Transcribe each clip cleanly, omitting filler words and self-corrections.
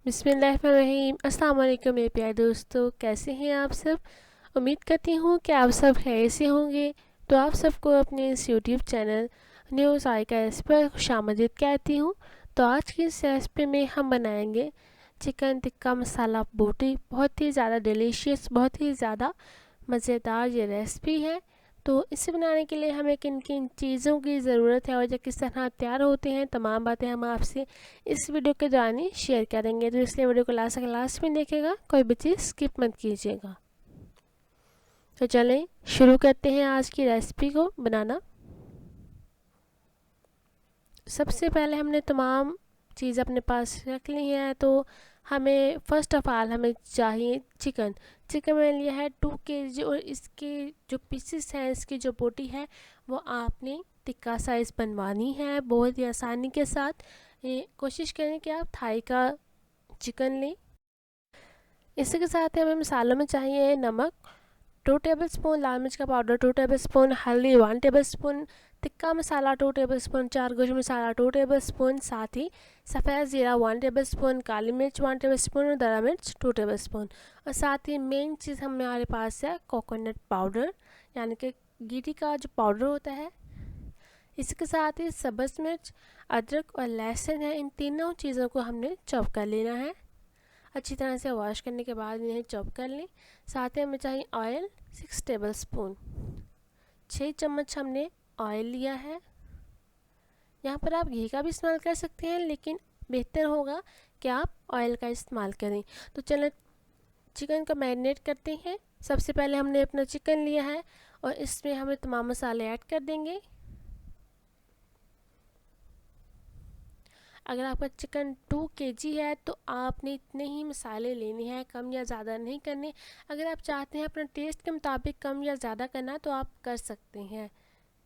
बिस्मिल्लाहिर्रहमानिर्रहीम। अस्सलाम वालेकुम मेरे प्यारे दोस्तों, कैसे हैं आप सब। उम्मीद करती हूँ कि आप सब खैर से होंगे। तो आप सबको अपने इस यूट्यूब चैनल न्यूज़ आई का इस पर खुशामदीद कहती हूँ। तो आज की इस रेसिपी में हम बनाएंगे चिकन टिक्का मसाला बोटी। बहुत ही ज़्यादा डिलीशियस, बहुत ही ज़्यादा मज़ेदार ये रेसिपी है। तो इसे बनाने के लिए हमें किन किन चीज़ों की ज़रूरत है और ये किस तरह तैयार होते हैं, तमाम बातें हम आपसे इस वीडियो के दौरान ही शेयर करेंगे। तो इसलिए वीडियो को लास्ट में देखिएगा, कोई भी चीज़ स्किप मत कीजिएगा। तो चलें शुरू करते हैं आज की रेसिपी को बनाना। सबसे पहले हमने तमाम चीज़ अपने पास रख ली है। तो हमें फ़र्स्ट ऑफ़ ऑल हमें चाहिए चिकन। चिकन मैंने लिया है 2 kg और इसके जो पीसेस हैं, इसकी जो बोटी है वो आपने टिक्का साइज़ बनवानी है बहुत ही आसानी के साथ। कोशिश करें कि आप थाई का चिकन लें। इसी के साथ हमें मसालों में चाहिए नमक 2 टेबलस्पून, लाल मिर्च का पाउडर 2 टेबलस्पून, हल्दी 1 टेबलस्पून, टिक्का मसाला 2 टेबलस्पून, चार गोश्त मसाला 2 टेबलस्पून, साथ ही सफ़ेद ज़ीरा 1 टेबलस्पून, काली मिर्च 1 टेबलस्पून और दरा मिर्च 2 टेबलस्पून। और साथ ही मेन चीज़ हमारे पास है कोकोनट पाउडर, यानी कि गिरी का जो पाउडर होता है। इसके साथ ही सब्ज़ मिर्च, अदरक और लहसुन है। इन तीनों चीज़ों को हमने चॉप कर लेना है। अच्छी तरह से वॉश करने के बाद इन्हें चॉप कर लें। साथ ही हमें चाहिए ऑयल 6 टेबलस्पून, 6 चम्मच हमने ऑयल लिया है। यहाँ पर आप घी का भी इस्तेमाल कर सकते हैं, लेकिन बेहतर होगा कि आप ऑयल का इस्तेमाल करें। तो चलें चिकन का मैरिनेट करते हैं। सबसे पहले हमने अपना चिकन लिया है और इसमें हमें तमाम मसाले ऐड कर देंगे। अगर आपका चिकन 2 kg है तो आपने इतने ही मसाले लेने हैं, कम या ज़्यादा नहीं करने। अगर आप चाहते हैं अपने टेस्ट के मुताबिक कम या ज़्यादा करना तो आप कर सकते हैं।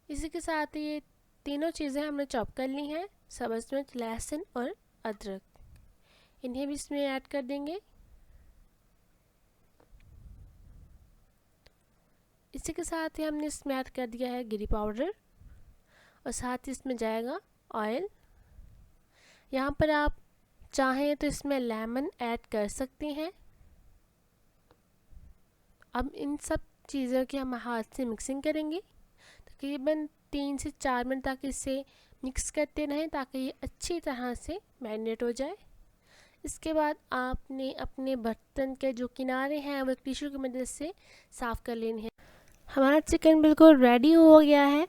इसी के साथ ये तीनों चीज़ें हमने चॉप कर ली हैं, सब्ज़ मिर्च, लहसुन और अदरक। इन्हें भी इसमें ऐड कर देंगे। इसी के साथ ही हमने इसमें ऐड कर दिया है गिरी पाउडर और साथ ही इसमें जाएगा ऑयल। यहाँ पर आप चाहें तो इसमें लेमन ऐड कर सकते हैं। अब इन सब चीज़ों की हम हाथ से मिक्सिंग करेंगे। तकरीबन 3 से 4 मिनट तक इसे मिक्स करते रहें ताकि ये अच्छी तरह से मैरिनेट हो जाए। इसके बाद आपने अपने बर्तन के जो किनारे हैं वो टिश्यू की मदद से साफ़ कर लेने हैं। हमारा चिकन बिल्कुल रेडी हो गया है।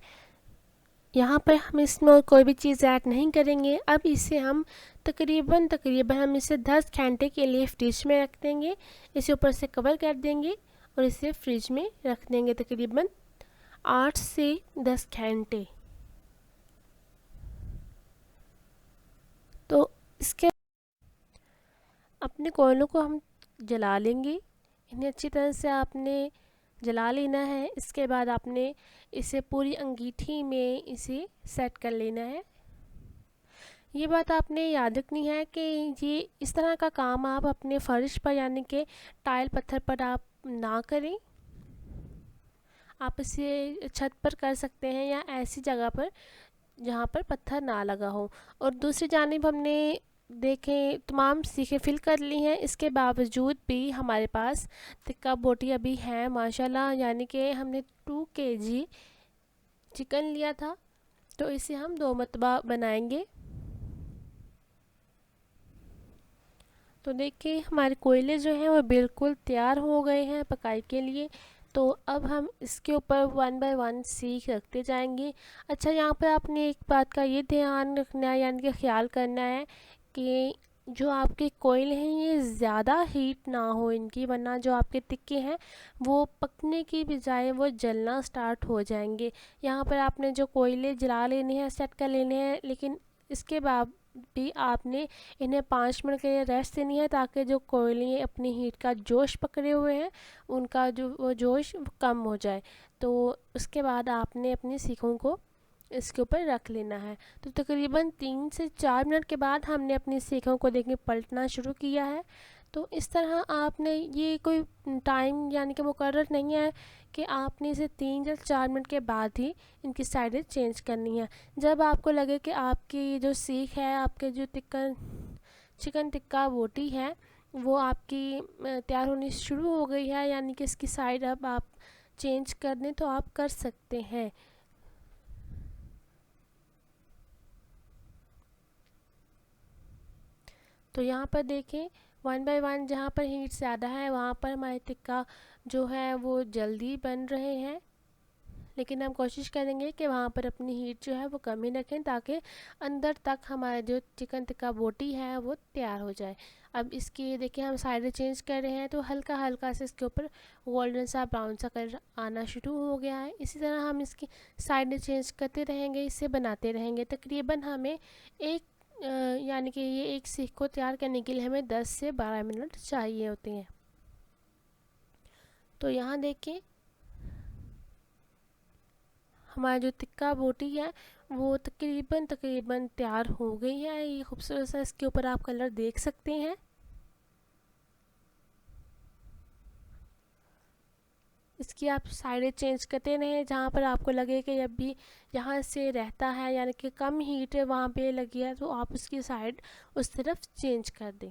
यहाँ पर हम इसमें और कोई भी चीज़ ऐड नहीं करेंगे। अब इसे हम तकरीबन हम इसे 10 घंटे के लिए फ्रिज में रख देंगे। इसे ऊपर से कवर कर देंगे और इसे फ्रिज में रख देंगे तकरीबन 8 से 10 घंटे। तो इसके अपने कोयलों को हम जला लेंगे। इन्हें अच्छी तरह से आपने जला लेना है। इसके बाद आपने इसे पूरी अंगीठी में इसे सेट कर लेना है। ये बात आपने याद रखनी है कि ये इस तरह का काम आप अपने फर्श पर यानी कि टाइल पत्थर पर आप ना करें। आप इसे छत पर कर सकते हैं या ऐसी जगह पर जहाँ पर पत्थर ना लगा हो। और दूसरी जानिब हमने देखें तमाम सीखें फिल कर ली हैं। इसके बावजूद भी हमारे पास टिक्का बोटी अभी है माशाल्लाह, यानी कि हमने 2 kg चिकन लिया था तो इसे हम 2 मरतबा बनाएंगे। तो देखिए हमारे कोयले जो हैं वो बिल्कुल तैयार हो गए हैं पकाई के लिए। तो अब हम इसके ऊपर 1 बाय 1 सीख रखते जाएंगे। अच्छा, यहाँ पर आपने एक बात का ये ध्यान रखना है, यानी कि ख्याल करना है कि जो आपके कोयले हैं ये ज़्यादा हीट ना हो इनकी, वरना जो आपके टिक्के हैं वो पकने की बजाय वो जलना स्टार्ट हो जाएंगे। यहाँ पर आपने जो कोयले जला लेने हैं, सेट कर लेने हैं, लेकिन इसके बाद भी आपने इन्हें 5 मिनट के लिए रेस्ट देनी है ताकि जो कोयले अपनी हीट का जोश पकड़े हुए हैं उनका जो वो जोश कम हो जाए। तो उसके बाद आपने अपनी सीखों को इसके ऊपर रख लेना है। तो तकरीबन 3 से 4 मिनट के बाद हमने अपनी सीखों को देखिए पलटना शुरू किया है। तो इस तरह आपने ये कोई टाइम यानी कि मुकर्रर नहीं है कि आपने इसे 3 या 4 मिनट के बाद ही इनकी साइडें चेंज करनी है। जब आपको लगे कि आपकी जो सीख है, आपके जो टिक्का चिकन टिक्का बोटी है वो आपकी तैयार होनी शुरू हो गई है, यानी कि इसकी साइड अब आप चेंज कर दें तो आप कर सकते हैं। तो यहाँ पर देखें 1 बाय 1 जहाँ पर हीट ज़्यादा है वहाँ पर हमारे टिक्का जो है वो जल्दी बन रहे हैं, लेकिन हम कोशिश करेंगे कि वहाँ पर अपनी हीट जो है वो कम ही रखें ताकि अंदर तक हमारा जो चिकन टिक्का बोटी है वो तैयार हो जाए। अब इसकी देखिए हम साइडें चेंज कर रहे हैं तो हल्का हल्का से इसके ऊपर गोल्डन सा ब्राउन सा कलर आना शुरू हो गया है। इसी तरह हम इसकी साइडें चेंज करते रहेंगे, इसे बनाते रहेंगे। तकरीबन हमें यानी कि ये एक सीख को तैयार करने के लिए हमें 10 से 12 मिनट चाहिए होते हैं। तो यहाँ देखें हमारा जो टिक्का बोटी है वो तकरीबन तैयार हो गई है। ये खूबसूरत सा इसके ऊपर आप कलर देख सकते हैं। इसकी आप साइडें चेंज करते रहें, जहाँ पर आपको लगे कि जब भी यहाँ से रहता है यानी कि कम हीट वहाँ पे लगी है तो आप उसकी साइड उस तरफ चेंज कर दें।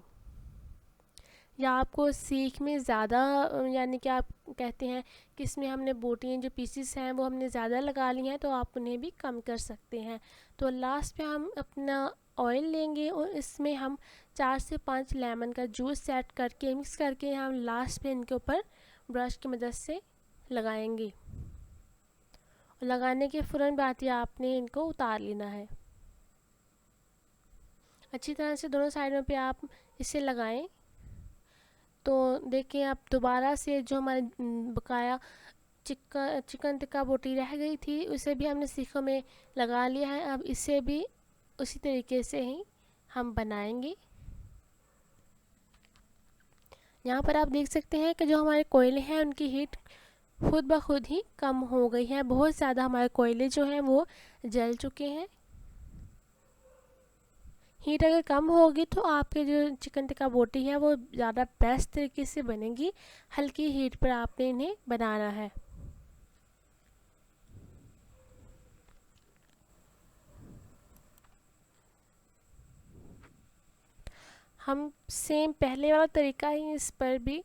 या आपको सीख में ज़्यादा यानी कि आप कहते हैं कि इसमें हमने बोटियाँ जो पीसीस हैं वो हमने ज़्यादा लगा ली हैं तो आप उन्हें भी कम कर सकते हैं। तो लास्ट पे हम अपना ऑयल लेंगे और इसमें हम 4 से 5 लेमन का जूस ऐड करके मिक्स करके हम लास्ट पे इनके ऊपर ब्रश की मदद से लगाएंगे। और लगाने के फ़ौरन बाद ही आपने इनको उतार लेना है। अच्छी तरह से दोनों साइडों पे आप इसे लगाएं। तो देखिए आप दोबारा से जो हमारे बकाया चिकन टिक्का बोटी रह गई थी उसे भी हमने सीखों में लगा लिया है। अब इसे भी उसी तरीके से ही हम बनाएंगे। यहाँ पर आप देख सकते हैं कि जो हमारे कोयले हैं उनकी हीट खुद ब खुद ही कम हो गई है। बहुत ज़्यादा हमारे कोयले जो हैं वो जल चुके हैं। हीट अगर कम होगी तो आपके जो चिकन टिक्का बोटी है वो ज़्यादा बेस्ट तरीके से बनेगी। हल्की हीट पर आपने इन्हें बनाना है। हम सेम पहले वाला तरीका ही इस पर भी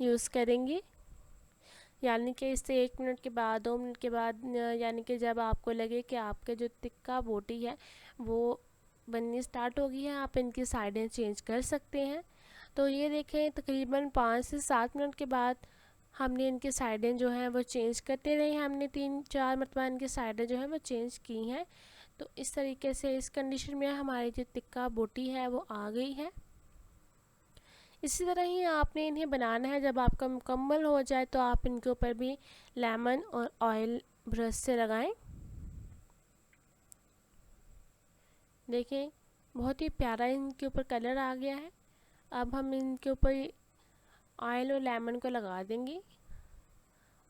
यूज़ करेंगे, यानी कि इससे 1 मिनट के बाद 2 मिनट के बाद यानी कि जब आपको लगे कि आपके जो टिक्का बोटी है वो बननी स्टार्ट हो गई है आप इनकी साइडें चेंज कर सकते हैं। तो ये देखें तकरीबन 5 से 7 मिनट के बाद हमने इनकी साइडें जो हैं वो चेंज करते रहे हैं। हमने 3-4 मरतबा इनकी साइडें जो हैं वो चेंज की हैं। तो इस तरीके से इस कंडीशन में हमारी जो टिक्का बोटी है वो आ गई है। इसी तरह ही आपने इन्हें बनाना है। जब आपका मुकम्मल हो जाए तो आप इनके ऊपर भी लेमन और ऑयल ब्रश से लगाएं। देखें बहुत ही प्यारा इनके ऊपर कलर आ गया है। अब हम इनके ऊपर ऑयल और लेमन को लगा देंगे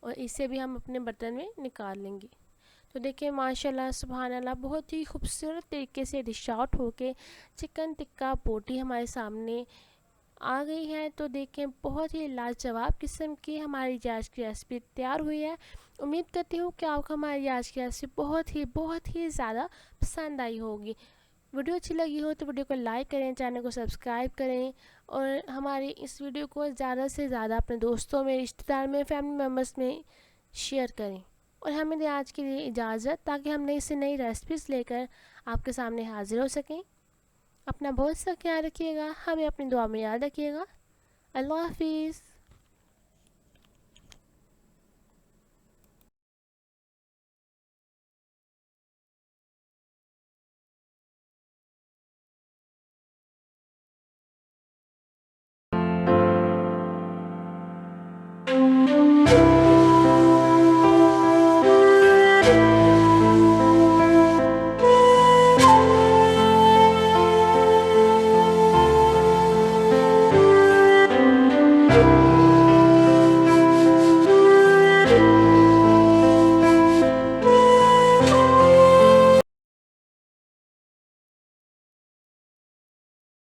और इसे भी हम अपने बर्तन में निकाल लेंगे। तो देखिए माशाल्लाह सुभान अल्लाह बहुत ही खूबसूरत तरीके से डिश आउट होके चिकन टिक्का बोटी हमारे सामने आ गई है। तो देखें बहुत ही लाजवाब किस्म की हमारी आज की रेसिपी तैयार हुई है। उम्मीद करती हूँ कि आपको हमारी आज की रेसिपी बहुत ही ज़्यादा पसंद आई होगी। वीडियो अच्छी लगी हो तो वीडियो को लाइक करें, चैनल को सब्सक्राइब करें और हमारी इस वीडियो को ज़्यादा से ज़्यादा अपने दोस्तों में, रिश्तेदार में, फैमिली मेम्बर्स में शेयर करें। और हमें दें आज के लिए इजाज़त ताकि हम नई से नई रेसिपीज़ लेकर आपके सामने हाजिर हो सकें। अपना बहुत सा ख्याल रखिएगा, हमें अपनी दुआ में याद रखिएगा। अल्लाह हाफिज़।